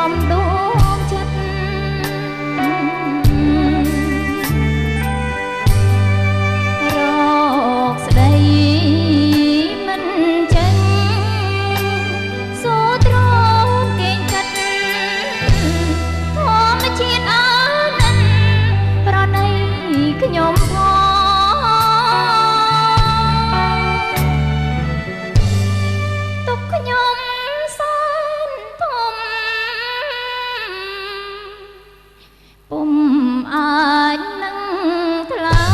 មដួងចិត្តរកស្ដីមិនចេញសូត្រង់គេងចិត្តធម្មជាតិអានិនប្រណីខ្ញុំពុំអាចនឹងថ្លែ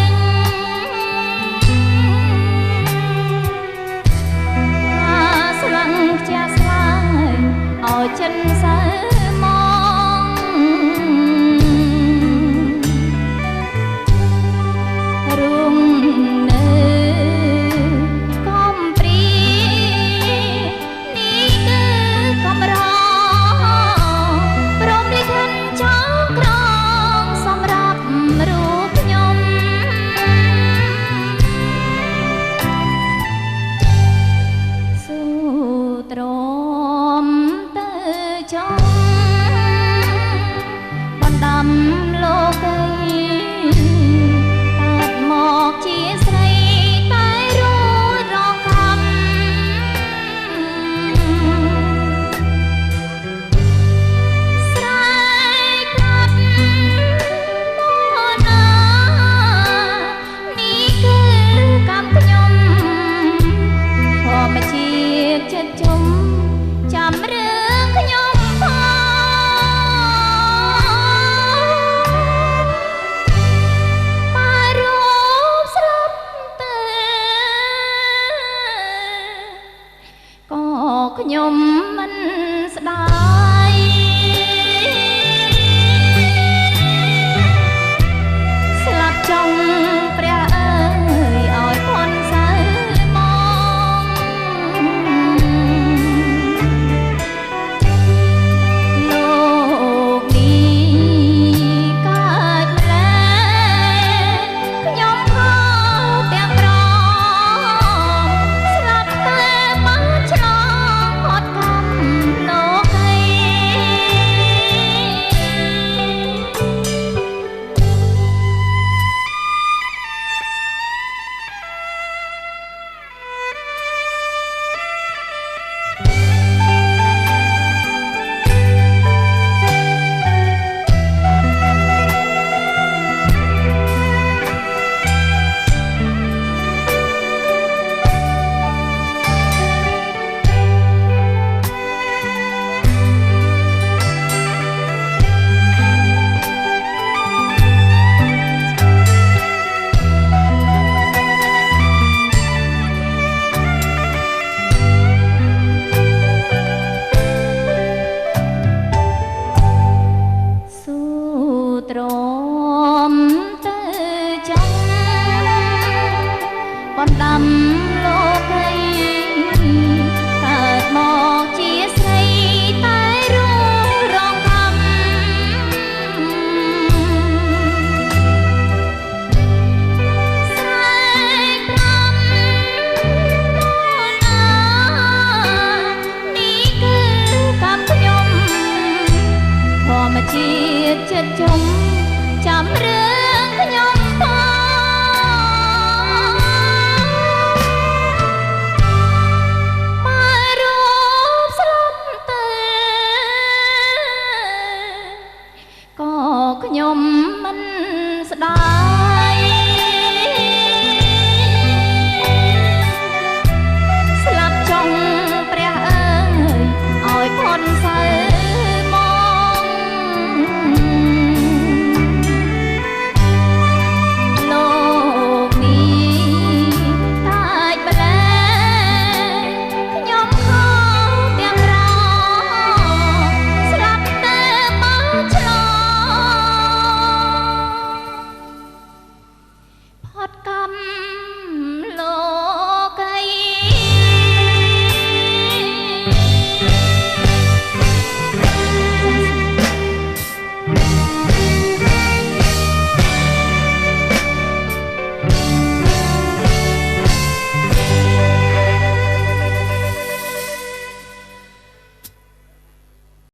ងស្លឹងជាស្លាយឲ្យចិនសើមករួងនៅកំព្រីនេះគឺកំរព្រមលិខិតចោលក្រសម្រាប់រូបខ្ញុំសូត្រមទៅចង់បណ្ដាំលោកីកើតមកជាស្រីតែរួចរកកម្មស្រែកប្រាប់មកណានេះគឺកម្មខ្ញុំធម្មជាតិចិត្តជុំចាំរឿងខ្ញុំមករូបស្រាប់ទៅក៏ខ្ញុំមិនស្ដាយស្លាប់ចង់ព្រះអើយឲ្យផុនសៅមកលោកនេះកើតម្ល៉េះខ្ញុំខកទាំងក្រស្លាប់តែបានឆ្លងផុតកម្មលោកីសូត្រមទៅចង់បណ្ដាំលោកីកើតមកជាស្រីតែរួចរងកម្មស្រែកប្រាប់មកណានេះគឺកម្មខ្ញុំធម្មជាតិចិត្តជុំចាំរឿងខ្ញុំមករូបស្រាប់ទៅក៏ខ្ញុំមិនស្ដាយស្លាប់ចង់ព្រះអើយឲ្យផុនសៅមកលោកនេះតាចម្ល៉េះខ្ញុំខកទាំងក្រស្លាប់តែបានឆ្លងផុតកម្ម